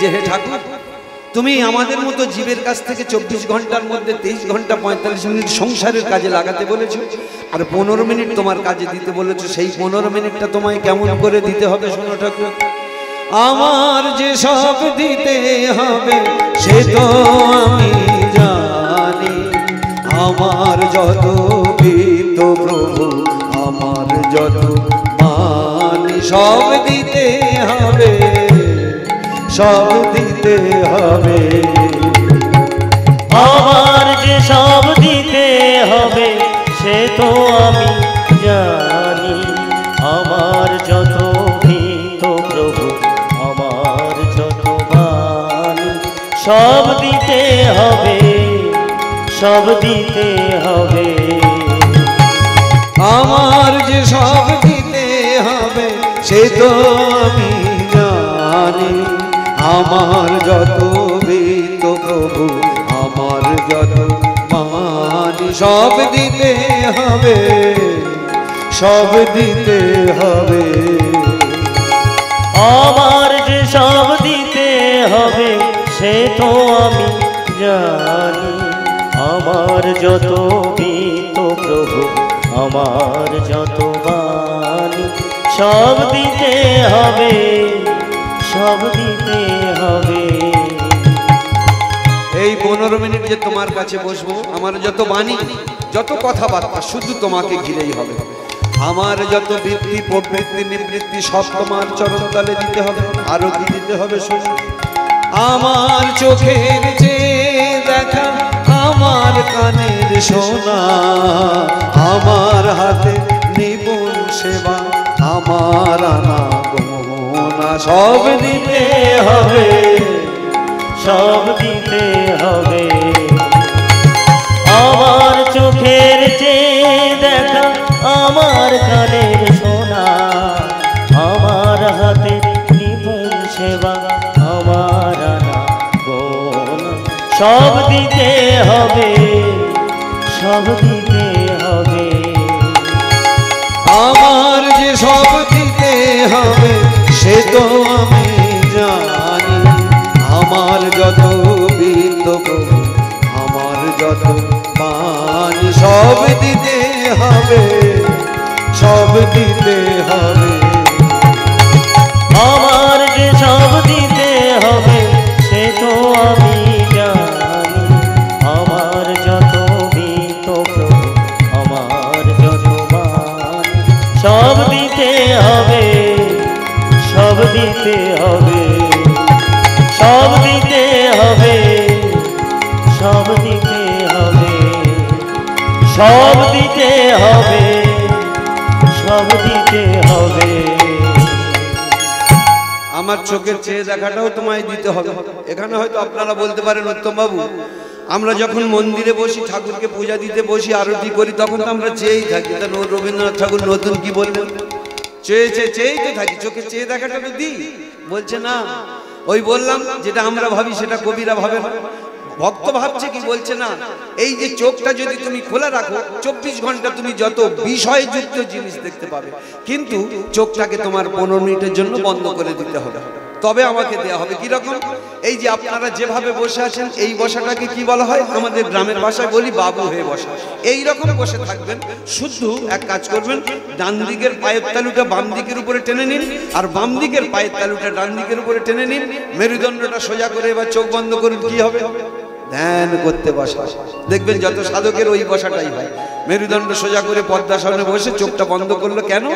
যে হে ঠাকুর, তুমি আমাদের মতো জীবের কাছ থেকে 24 ঘন্টার মধ্যে 23 ঘন্টা 45 মিনিট সংসারের কাজে লাগাতে বলেছো, আর 15 মিনিট তোমার কাজে দিতে বলেছো। সেই 15 মিনিটটা তোমায় কেমন করে দিতে হবে শোনো ঠাকুর। আমার যে সব দিতে হবে সে তো আমি জানি, আমার যত বিত্ত প্রভু আমার যত মানি, সব দিতে হবে, সব দিতে হবে। আমার যে সব দিতে হবে সে তো আমি জানি, আমার যত ভীত প্রভু আমার যত বাণী, সব দিতে হবে, সব দিতে হবে। আমার যে সব দিতে হবে সে তো আমি জানি, আমার যত বিত্ত প্রভু আমার যত মানি, সব দিতে হবে, সব দিতে হবে। আমার যে সব দিতে হবে সে তো আমি জানি, আমার যত বিত্ত প্রভু আমার যত বাণী, সব দিতে হবে, সব দিতে হবে। এই 15 মিনিট যে তোমার কাছে বসবো, আমার যত বাণী যত কথাবার্তা শুধু তোমাকে ঘিরেই হবে। আমার যত বৃত্তি প্রবৃত্তি নিবৃত্তি সব তোমার চরণ তলে দিতে হবে। আরো কি দিতে হবে শোনো, আমার চোখের যে দেখা, আমার কানের শোনা, আমার হাতে নিপুণ সেবা, আমার আনা গোনা, সব দিতে হবে, সব দিতে হবে। আমার চোখের যে দেখা, আমার কানের শোনা, আমার হাতে নিপুণ সেবা, আমার আনা গোনা, সব দিতে হবে, সব দিতে হবে। আমার যে সব দিতে হবে সে তো আমি জানি, আমার যত বিত্ত প্রভু আমার যত মানি, সব দিতে হবে, সব দিতে হবে। আমার যে সব দিতে হবে সে তো আমি জানি, আমার যত বিত্ত প্রভু আমার যত মানি, সব দিতে হবে, সব দিতে হবে, সব দিতে হবে, সব দিতে হবে, সব দিতে হবে, সব দিতে হবে। আমার চোখের চেয়ে দেখাটাও তোমায় দিতে হবে। এখানে হয়তো আপনারা বলতে পারেন উত্তম বাবু, আমরা যখন মন্দিরে বসি ঠাকুরকে পূজা দিতে বসি আরতি করি তখন তো আমরা চেয়েই থাকি। তা রবীন্দ্রনাথ ঠাকুর নতুন কি বললেন, চেয়েই তো থাকি, চোখে চেয়ে দেখাটা তো দিই। বলছে না, ওই বললাম যেটা আমরা ভাবি সেটা কবিরা ভাবে না, ভক্ত ভাবছে কি, বলছে না এই যে চোখটা যদি তুমি খোলা রাখো 24 ঘন্টা তুমি যত বিষয়যুক্ত জিনিস দেখতে পাবে, কিন্তু চোখটাকে তোমার 15 মিনিটের জন্য বন্ধ করে দিতে হবে, তবে আমাকে দেয়া হবে। কিরকম, এই যে আপনারা যেভাবে বসে আছেন এই বসাটাকে কি বলা হয়, আমাদের গ্রামের ভাষায় বলি বাবু হয়ে বসা। এই রকম বসে থাকবেন, শুধু এক কাজ করবেন, ডান দিকের পায়ের তালুটা বাম দিকের উপরে টেনে নিন, আর বাম দিকের পায়ের তালুটা ডান দিকের উপরে টেনে নিন, মেরুদণ্ডটা সোজা করে এবার চোখ বন্ধ করুন। কি হবে, ধ্যান করতে বসা। দেখবেন যত সাধকের ওই বসাটাই হয়, মেরুদণ্ড সোজা করে পদ্মাসনে বসে চোখটা বন্ধ করলো। কেন?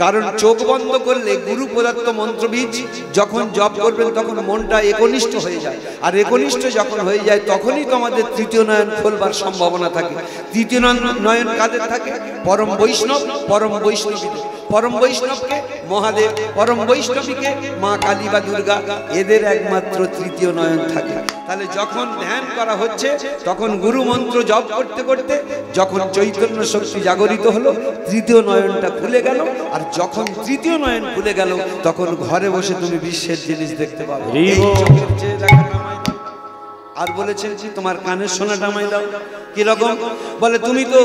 কারণ চোখ বন্ধ করলে গুরু প্রদত্ত মন্ত্রবীজ যখন জপ করবেন তখন মনটা একনিষ্ঠ হয়ে যায়, আর একনিষ্ঠ যখন হয়ে যায় তখনই তো আমাদের তৃতীয় নয়ন খোলবার সম্ভাবনা থাকে। তৃতীয় নয়ন কাদের থাকে? পরম বৈষ্ণব, পরম বৈষ্ণবীদের। পরম বৈষ্ণবকে মহাদেব, পরম বৈষ্ণবীকে মা কালী বা দুর্গা, এদের একমাত্র তৃতীয় নয়ন থাকে। তাহলে যখন ধ্যান করা হচ্ছে তখন গুরু মন্ত্র জপ করতে করতে যখন চৈতন্য শক্তি জাগরিত হলো, তৃতীয় নয়নটা খুলে গেল, আর যখন তৃতীয় নয়ন খুলে গেল তখন ঘরে বসে তুমি বিশ্বের জিনিস দেখতে পাবে। আর বলেছেন যে তোমার কানের সোনাটা আমায় দাও। কিরকম? বলে তুমি তো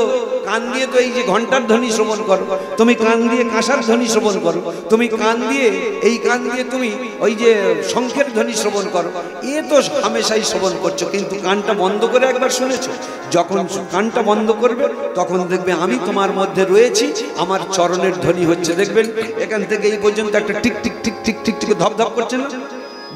কান দিয়ে তো এই যে ঘন্টার ধ্বনি শ্রবণ করো, তুমি কান দিয়ে কাঁসার ধ্বনি শ্রবণ করো, তুমি কান দিয়ে এই কান দিয়ে তুমি ওই যে শঙ্খের ধ্বনি শ্রবণ করো, এ তো হামেশাই শ্রবণ করছো, কিন্তু কানটা বন্ধ করে একবার শুনেছো? যখন কানটা বন্ধ করবে তখন দেখবে আমি তোমার মধ্যে রয়েছি, আমার চরণের ধ্বনি হচ্ছে। দেখবেন এখান থেকে এই পর্যন্ত একটা tick tick tick tick tick tick ধপ ধপ করছে না?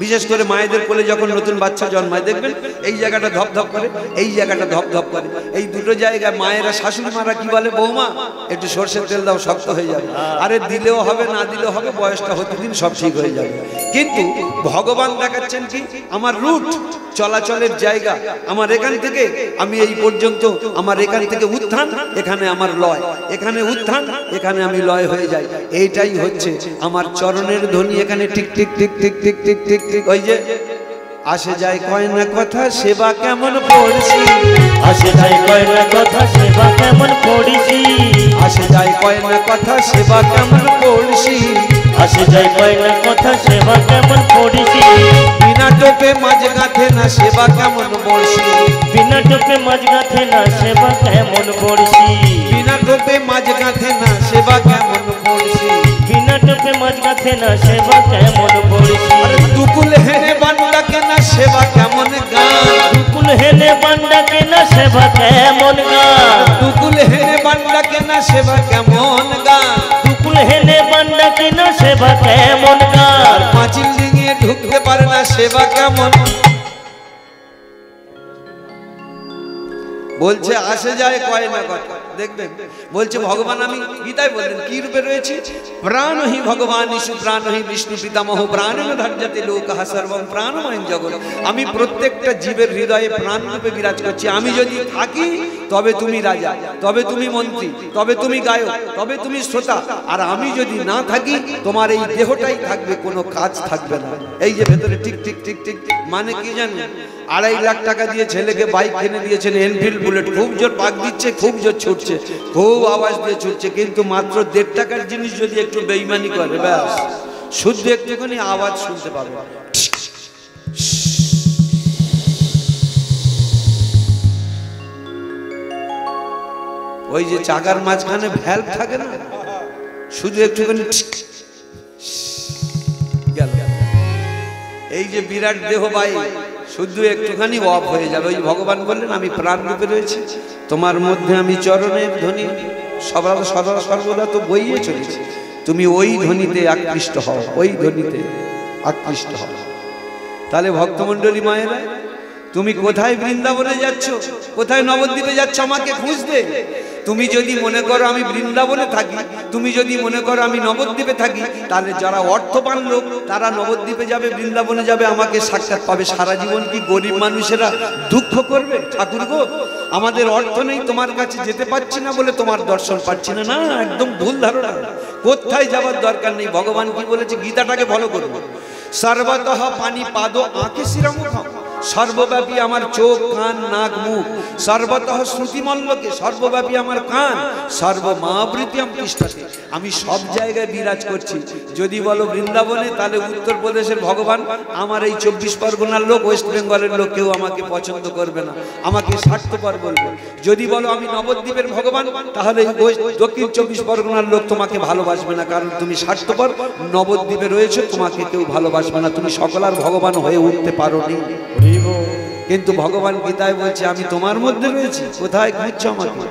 বিশেষ করে মায়েদের কোলে যখন নতুন বাচ্চা জন্মায় দেখবেন এই জায়গাটা ধপ ধপ করে, এই জায়গাটা ধপ ধপ করে। এই দুটো জায়গায় মায়েরা, শাশুড়ি মারা কি বলে, বৌমা একটু সর্ষের তেল দাও, শক্ত হয়ে যাবে। আরে দিলেও হবে, না দিলেও হবে, বয়সটা হতে দিন, সব ঠিক হয়ে যাবে। কিন্তু ভগবান দেখাচ্ছেন কি আমার রুট, চলাচলের জায়গা, আমার এখান থেকে আমি এই পর্যন্ত, আমার এখান থেকে উত্থান, এখানে আমার লয়, এখানে উত্থান, এখানে আমি লয় হয়ে যাই। এইটাই হচ্ছে আমার চরণের ধ্বনি। এখানে tick tick tick tick tick tick tick tick, ওই যে আসে যায় কয় না কথা সেবা কেমন পড়ছি, আসে যায় কয় না কথা সেবা কেমন পড়িছি, আসে যায় কয় না কথা সেবা কেমন পড়ছি, আসে যায় কয় না কথা সেবা কেমন পড়িছি, বিনা টোপে মাঝ গাঁথে না সেবা কেমন বলছি, বিনা টোপে মাঝ গাঁথে না সেবা কেমন পড়ছি, বিনা টোপে মাঝ গাঁথে না সেবা কেমন বলছি, বিনা টোপে মাঝ গাঁথে না সেবা কেমন পড়ছি, দুকুল হেনে বান্ডা কেনা সেবা কেমন গান, দুকুল হেনে বান্ডা কেনা সেবা কেমন গান, দুকুল হেনে বান্ডা কেনা সেবা কেমন গান, দুকুল হেনে বান্ডা কেনা সেবা কেমন গান, পাঁচিল ডিঙিয়ে ঢুকতে পারে না সেবা কেমন। বলছে আসে যায় কয় না কথা। দেখবেন বলছে ভগবান, আমি গীতায় বললেন কি রূপে রয়েছে, প্রাণহি ভগবান ইশু প্রাণহি বিষ্ণু পিতামহ প্রাণেন ধার্যতে লোকঃ সর্বং প্রাণময় জগৎ। আমি প্রত্যেকটা জীবের হৃদয়ে প্রাণ রূপে বিরাজ করছি। আমি যদি থাকি তবে তুমি রাজা, তবে তুমি মন্ত্রী, তবে তুমি গায়ক, তবে তুমি শ্রোতা। আর আমি যদি না থাকি তোমার এই দেহটাই থাকবে, কোনো কাজ থাকবে না। এই যে ভেতরে টিক টিক টিক টিক মানে কি জানেন? 2.5 লাখ টাকা দিয়ে ছেলেকে বাইক কিনে দিয়েছেন, এনফিল্ড বুলেট, খুব জোর পাক দিচ্ছে, খুব জোর ছুটছে, খুব আওয়াজ দিয়ে ছুটছে, কিন্তু মাত্র 1.5 টাকার জিনিস যদি একটু বেইমানি করে ব্যাস শুদ্ধ একটুখানি আওয়াজ শুনতে পাবে। ওই যে চাকার মাঝখানে ভ্যালভ থাকে না, শুধু একটুখানি গেল। এই যে বিরাট দেহ বাই শুধু একটুখানি অফ হয়ে যাবে। ওই ভগবান বললেন আমি প্রাণ রূপে রয়েছি, তোমার মধ্যে আমি চরণের ধ্বনি সর্বদা তো বইয়ে চলেছি, তুমি ওই ধ্বনিতে আকৃষ্ট হও, ওই ধ্বনিতে আকৃষ্ট হও। তাহলে ভক্তমণ্ডলী মায়েরা, তুমি কোথায় বৃন্দাবনে যাচ্ছ, কোথায় নবদ্বীপে যাচ্ছ আমাকে খুঁজতে? তুমি যদি মনে করো আমি বৃন্দাবনে থাকি, তুমি যদি মনে করো আমি নবদ্বীপে থাকি, তাহলে যারা অর্থবান লোক তারা নবদ্বীপে যাবে, বৃন্দাবনে যাবে, আমাকে সাক্ষাৎ পাবে। সারা জীবন কি গরিব মানুষেরা দুঃখ করবে? ঠাকুর গো, আমাদের অর্থ নেই, তোমার কাছে যেতে পারছি না বলে তোমার দর্শন পাচ্ছি না। না, একদম ভুল ধারণা। কোথায় যাবার দরকার নেই। ভগবান কি বলেছে? গীতাটাকে ফলো করবো। সর্বতঃ পানি পাদ আঁকে শিরামুখম, সর্বব্যাপী আমার চোখ কান নাক মুখ, সর্বতঃ শ্রুতিমল্লকে, সর্বব্যাপী আমার কান, সর্বমাবৃত্যম তিষ্ঠতে, আমি সব জায়গায় বিরাজ করছি। যদি বলো বৃন্দাবনে, তাহলে উত্তরপ্রদেশের ভগবান আমার এই 24 পরগনার লোক, ওয়েস্ট বেঙ্গলের লোক কেউ আমাকে পছন্দ করবে না, আমাকে স্বার্থপর বলবে। যদি বলো আমি নবদ্বীপের ভগবান, তাহলে দক্ষিণ 24 পরগনার লোক তোমাকে ভালোবাসবে না, কারণ তুমি স্বার্থপর, নবদ্বীপে রয়েছে, তোমাকে কেউ ভালোবাসবে না, তুমি সকলার ভগবান হয়ে উঠতে পারোনি। কিন্তু ভগবান গীতায় বলছে আমি তোমার মধ্যে রয়েছি, কোথায় খুঁজছো আমাকে?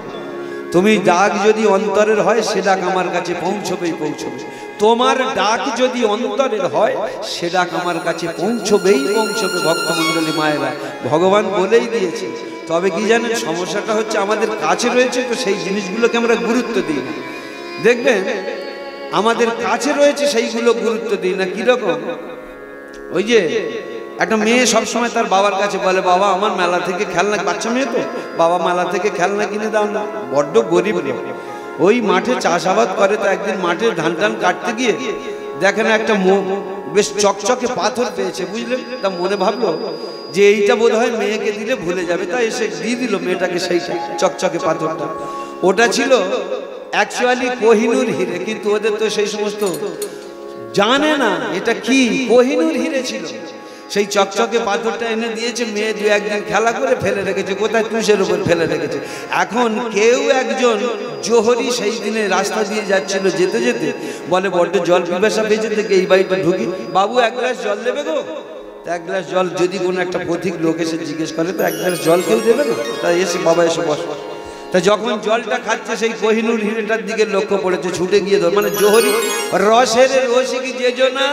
তুমি ডাক যদি অন্তরের হয়, সে ডাক আমার কাছে পৌঁছবেই পৌঁছবে। তোমার ডাক যদি অন্তরের হয়, সে ডাক আমার কাছে পৌঁছবেই পৌঁছবে। ভক্তমণ্ডলী মায়েরা, ভগবান বলেই দিয়েছে। তবে কি জানেন, সমস্যাটা হচ্ছে আমাদের কাছে রয়েছে তো সেই জিনিসগুলোকে আমরা গুরুত্ব দিই না। দেখবেন আমাদের কাছে রয়েছে সেইগুলো গুরুত্ব দিই না। কিরকম? ওই যে একটা মেয়ে সবসময় তার বাবার কাছে বলে, বাবা আমার মেলা থেকে খেলনা, বাচ্চা মেয়ে তো, বাবা মেলা থেকে খেলনা কিনে দাও না। বড্ড গরিব লোক, ওই মাঠে চাষাবাদ করে। তো একদিন মাঠে ধান টান কাটতে গিয়ে দেখেন একটা বেশ চকচকে পাথর পেয়েছে, বুঝলেন? তা মনে ভাবলো যে এইটা বোধ হয় মেয়েকে দিলে ভুলে যাবে, তাই এসে দিয়ে দিল মেয়েটাকে সেইটা চকচকে পাথরটা। ওটা ছিল অ্যাকচুয়ালি কোহিনূর হিরে, কিন্তু ওদের তো সেই সমস্ত জানে না এটা কি কোহিনূর হিরে ছিল। সেই চকচকে পাথরটা এনে দিয়েছে, মেয়ে দু একদিন খেলা করে ফেলে রেখেছে, কোথায় তুষের উপর ফেলে রেখেছে। এখন কেউ একজন জোহরি সেই দিনে রাস্তা দিয়ে যাচ্ছিল, যেতে যেতে বলে বড্ড জল পিপাসা পেয়েছে, থেকে এই বাড়িটা ঢুকি, বাবু এক গ্লাস জল দেবে গো? এক গ্লাস জল যদি কোনো একটা পথিক লোক এসে জিজ্ঞেস করে তো এক গ্লাস জল কেউ দেবে না? তাই এসে বাবা এসে বস। তা যখন জলটা খাচ্ছে সেই কোহিনূর হিরেটার দিকে লক্ষ্য পড়েছে, ছুটে গিয়ে ধর, মানে জোহরি রসের রসিকি যে জনা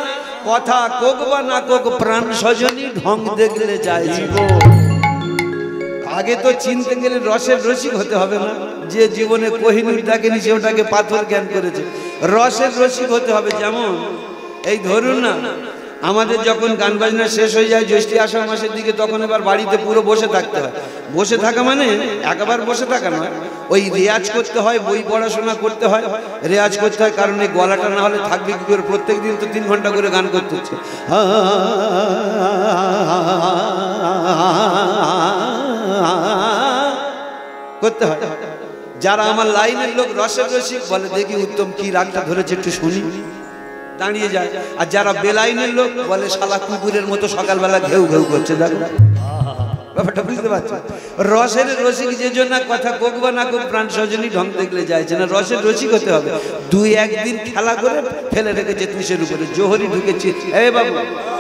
কথা কোক বা না কোক প্রাণ সজনী ঢং দেখলে যায়। আগে তো চিনতে গেলে রসের রসিক হতে হবে না, যে জীবনে কোহিনূর দেখেনি সে ওটাকে পাথর জ্ঞান করেছে। রসের রসিক হতে হবে। যেমন এই ধরুন না, আমাদের যখন গান বাজনা শেষ হয়ে যায় জ্যৈষ্ঠী আষাঢ় মাসের দিকে, তখন এবার বাড়িতে পুরো বসে থাকতে হয়। বসে থাকা মানে একবার বসে থাকা নয়, ওই রেয়াজ করতে হয়, বই পড়াশোনা করতে হয়, রেয়াজ করতে হয়। কারণ এই গলাটা না হলে থাকবে কি করে? প্রত্যেক দিন তো 3 ঘন্টা করে গান করতে হচ্ছে, করতে হয়। যারা আমার লাইনের লোক রসের রসিক বলে, দেখি উত্তম কি রাগটা ধরেছে একটু শুনি, দাঁড়িয়ে যায়। আর যারা বেলাইনের লোক বলে শালা কুকুরের মতো সকালবেলা ঘেউ ঘেউ করছে। দেখো ব্যাপারটা বুঝতে পারছো? রসের রসিক যে জন্য কথা কোক বা না কোক প্রাণ সজনী ঢং দেখলে যাইছে না। রসের রসিক হতে হবে। 2-1 দিন খেলা করে ফেলে রেখেছে তুষের উপরে, জোহরি ঢুকেছে, এ বাবু